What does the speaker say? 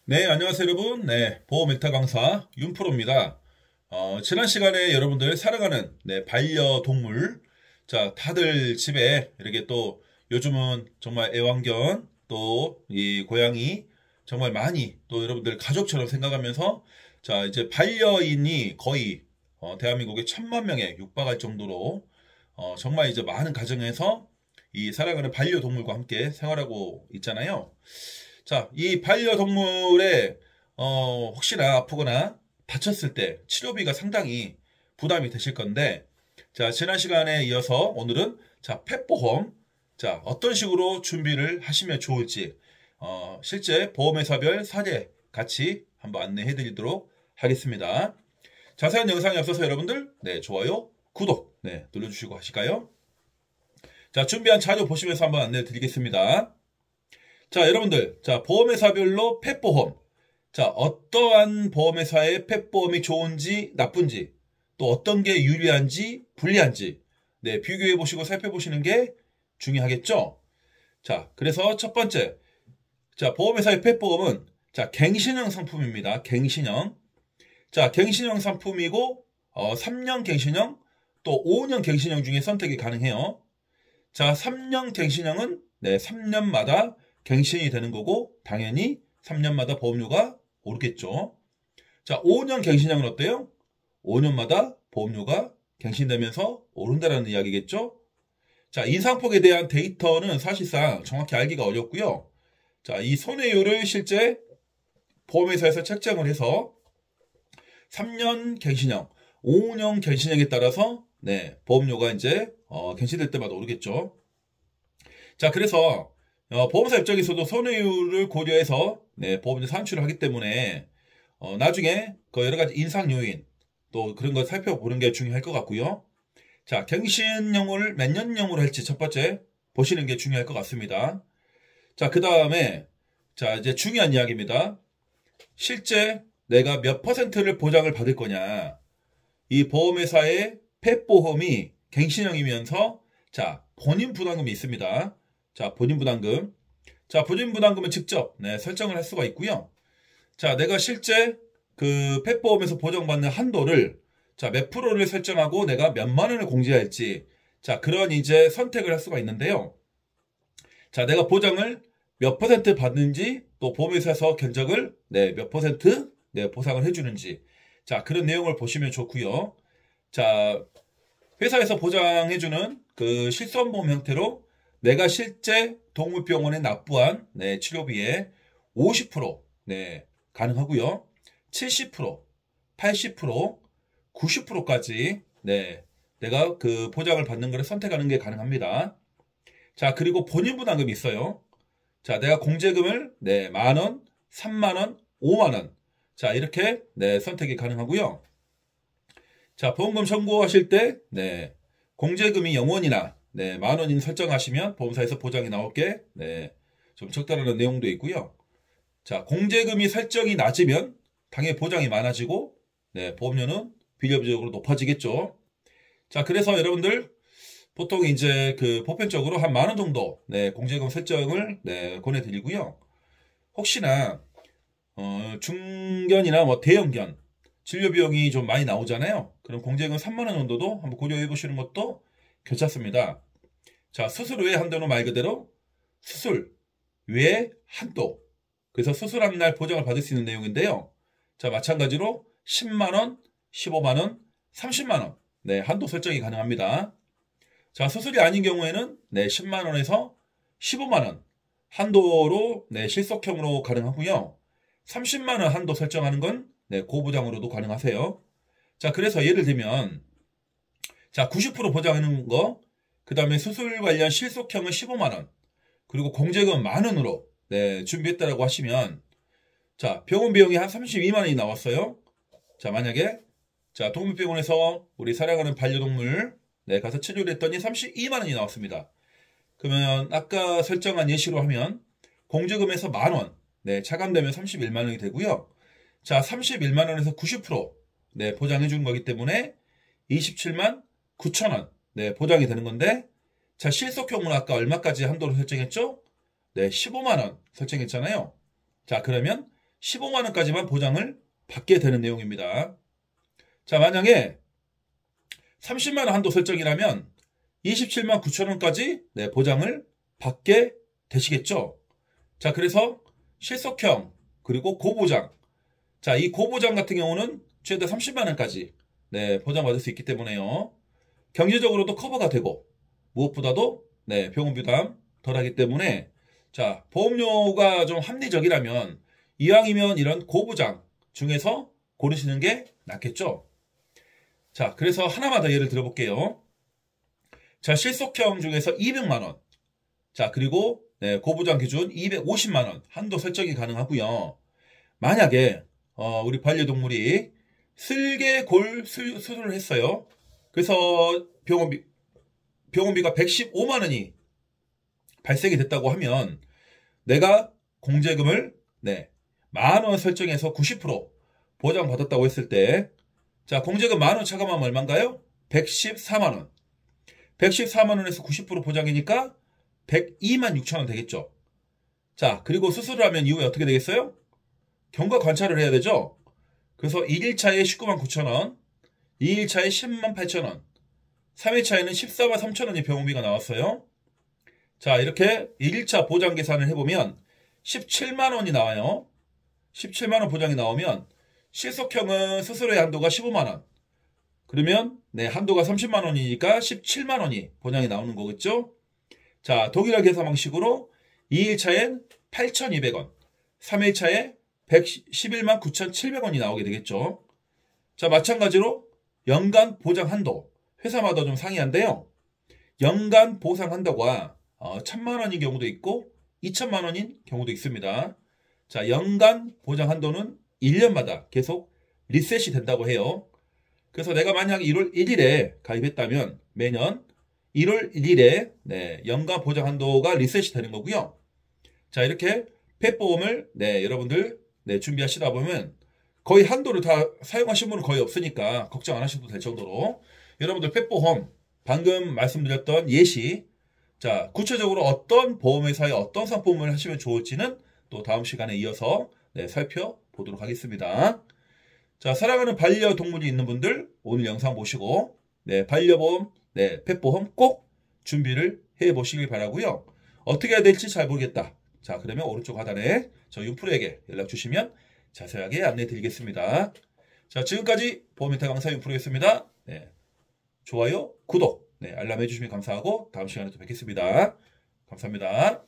네, 안녕하세요, 여러분. 네, 보험 일타 강사 윤프로입니다. 지난 시간에 여러분들 사랑하는 반려동물, 자, 다들 집에 이렇게 또 요즘은 정말 애완견 또 이 고양이 정말 많이 또 여러분들 가족처럼 생각하면서 자, 이제 반려인이 거의 대한민국에 1,000만 명에 육박할 정도로 정말 이제 많은 가정에서 이 사랑하는 반려동물과 함께 생활하고 있잖아요. 자, 이 반려동물의 혹시나 아프거나 다쳤을 때 치료비가 상당히 부담이 되실 건데, 자, 지난 시간에 이어서 오늘은 자, 펫보험, 자, 어떤 식으로 준비를 하시면 좋을지, 실제 보험회사별 사례 같이 한번 안내해 드리도록 하겠습니다. 자세한 영상이 앞서서 여러분들, 네, 좋아요, 구독, 네, 눌러주시고 하실까요? 자, 준비한 자료 보시면서 한번 안내 드리겠습니다. 자, 여러분들, 자, 보험회사별로 펫보험. 자, 어떠한 보험회사의 펫보험이 좋은지, 나쁜지, 또 어떤 게 유리한지, 불리한지, 네, 비교해 보시고 살펴보시는 게 중요하겠죠? 자, 그래서 첫 번째, 자, 보험회사의 펫보험은, 자, 갱신형 상품입니다. 갱신형. 자, 갱신형 상품이고, 3년 갱신형, 또 5년 갱신형 중에 선택이 가능해요. 자, 3년 갱신형은, 네, 3년마다 갱신이 되는 거고 당연히 3년마다 보험료가 오르겠죠. 자, 5년 갱신형은 어때요? 5년마다 보험료가 갱신되면서 오른다는 이야기겠죠. 자, 인상폭에 대한 데이터는 사실상 정확히 알기가 어렵고요. 자, 이 손해율을 실제 보험회사에서 책정을 해서 3년 갱신형, 5년 갱신형에 따라서 네, 보험료가 이제 갱신될 때마다 오르겠죠. 자, 그래서 보험사 입장에서도 손해율을 고려해서 네, 보험료 산출을 하기 때문에 나중에 그 여러 가지 인상 요인 또 그런 거 살펴보는 게 중요할 것 같고요. 자, 갱신형을 몇 년형으로 할지 첫 번째 보시는 게 중요할 것 같습니다. 자, 그 다음에 자, 이제 중요한 이야기입니다. 실제 내가 몇 퍼센트를 보장을 받을 거냐. 이 보험회사의 펫보험이 갱신형이면서 자, 본인 부담금이 있습니다. 자, 본인 부담금. 자, 본인 부담금은 직접 네, 설정을 할 수가 있고요. 자, 내가 실제 그 펫보험에서 보장받는 한도를 자, 몇 프로를 설정하고 내가 몇만 원을 공제할지 자, 그런 이제 선택을 할 수가 있는데요. 자, 내가 보장을 몇 퍼센트 받는지 또 보험회사에서 견적을 네, 몇 퍼센트 네, 보상을 해주는지 자, 그런 내용을 보시면 좋고요. 자, 회사에서 보장해주는 그 실손보험 형태로 내가 실제 동물병원에 납부한 네, 치료비의 50% 네, 가능하고요. 70%, 80%, 90%까지 네, 내가 그 보장을 받는 것을 선택하는 게 가능합니다. 자, 그리고 본인 부담금이 있어요. 자, 내가 공제금을 네, 10,000원, 30,000원, 50,000원. 자, 이렇게 네, 선택이 가능하고요. 자, 보험금 청구하실 때 네, 공제금이 0원이나 네, 10,000원인 설정하시면 보험사에서 보장이 나올게 네, 좀 적다라는 내용도 있고요. 자, 공제금이 설정이 낮으면 당연히 보장이 많아지고 네, 보험료는 비례적으로 높아지겠죠. 자, 그래서 여러분들 보통 이제 그 보편적으로 한 10,000원 정도 네, 공제금 설정을 네, 권해드리고요. 혹시나 중견이나 뭐 대형견 진료 비용이 좀 많이 나오잖아요. 그럼 공제금 30,000원 정도도 한번 고려해 보시는 것도 괜찮습니다. 자, 수술 외 한도는 말 그대로 수술 외 한도. 그래서 수술한 날 보장을 받을 수 있는 내용인데요. 자, 마찬가지로 10만원, 15만원, 30만원. 네, 한도 설정이 가능합니다. 자, 수술이 아닌 경우에는 네, 10만원에서 15만원 한도로 네, 실속형으로 가능하고요. 30만원 한도 설정하는 건 네, 고보장으로도 가능하세요. 자, 그래서 예를 들면 자, 90% 보장하는 거, 그 다음에 수술 관련 실속형은 15만원, 그리고 공제금 10,000원으로 네, 준비했다라고 하시면 자, 병원 비용이 한 32만원이 나왔어요. 자, 만약에 자, 동물병원에서 우리 사랑하는 반려동물 네, 가서 치료를 했더니 32만원이 나왔습니다. 그러면 아까 설정한 예시로 하면 공제금에서 10,000원 네, 차감되면 31만원이 되고요. 자, 31만원에서 90% 네, 보장해 주는 거기 때문에 27만 9천원 네, 보장이 되는 건데 자, 실속형은 아까 얼마까지 한도로 설정했죠? 네, 15만원 설정했잖아요. 자, 그러면 15만 원까지만 보장을 받게 되는 내용입니다. 자, 만약에 30만 원 한도 설정이라면 27만 9천 원까지 네, 보장을 받게 되시겠죠. 자, 그래서 실속형 그리고 고보장. 자, 이 고보장 같은 경우는 최대 30만 원까지 네, 보장받을 수 있기 때문에요. 경제적으로도 커버가 되고 무엇보다도 네, 병원 부담 덜하기 때문에 자, 보험료가 좀 합리적이라면 이왕이면 이런 고보장 중에서 고르시는 게 낫겠죠. 자, 그래서 하나만 더 예를 들어볼게요. 자, 실속형 중에서 200만 원. 자, 그리고 네, 고보장 기준 250만 원 한도 설정이 가능하고요. 만약에 우리 반려동물이 슬개골 수술을 했어요. 그래서 병원비가 115만 원이 발생이 됐다고 하면 내가 공제금을 네, 10,000원 설정해서 90% 보장받았다고 했을 때 자, 공제금 10,000원 차감하면 얼마인가요? 114만 원. 114만 원에서 90% 보장이니까 102만 6천 원 되겠죠. 자, 그리고 수술을 하면 이후에 어떻게 되겠어요? 경과 관찰을 해야 되죠. 그래서 1일차에 19만 9천 원, 2일차에 10만 8천 원, 3일차에는 14만 3천 원이 병원비가 나왔어요. 자, 이렇게 1일차 보장 계산을 해보면 17만 원이 나와요. 17만 원 보장이 나오면 실속형은 수술의 한도가 15만 원. 그러면 네, 한도가 30만 원이니까 17만 원이 보장이 나오는 거겠죠. 자, 동일한 계산 방식으로 2일차엔 8,200원, 3일차에 111만 9,700원이 나오게 되겠죠. 자, 마찬가지로 연간 보장 한도, 회사마다 좀 상이한데요. 연간 보상 한도가 1,000만 원인 경우도 있고 2,000만 원인 경우도 있습니다. 자, 연간 보장 한도는 1년마다 계속 리셋이 된다고 해요. 그래서 내가 만약 1월 1일에 가입했다면 매년 1월 1일에 네, 연간 보장 한도가 리셋이 되는 거고요. 자, 이렇게 펫보험을 네, 여러분들 네, 준비하시다 보면 거의 한도를 다 사용하신 분은 거의 없으니까 걱정 안 하셔도 될 정도로 여러분들 펫보험 방금 말씀드렸던 예시 자, 구체적으로 어떤 보험회사에 어떤 상품을 하시면 좋을지는 또 다음 시간에 이어서 네, 살펴보도록 하겠습니다. 자, 사랑하는 반려동물이 있는 분들 오늘 영상 보시고 네, 반려보험, 네, 펫보험 꼭 준비를 해보시길 바라고요. 어떻게 해야 될지 잘 모르겠다. 자, 그러면 오른쪽 하단에 저 윤프로에게 연락 주시면 자세하게 안내 드리겠습니다. 자, 지금까지 보험멘탈 강사 윤프로였습니다. 네, 좋아요, 구독, 네, 알람 해주시면 감사하고 다음 시간에 또 뵙겠습니다. 감사합니다.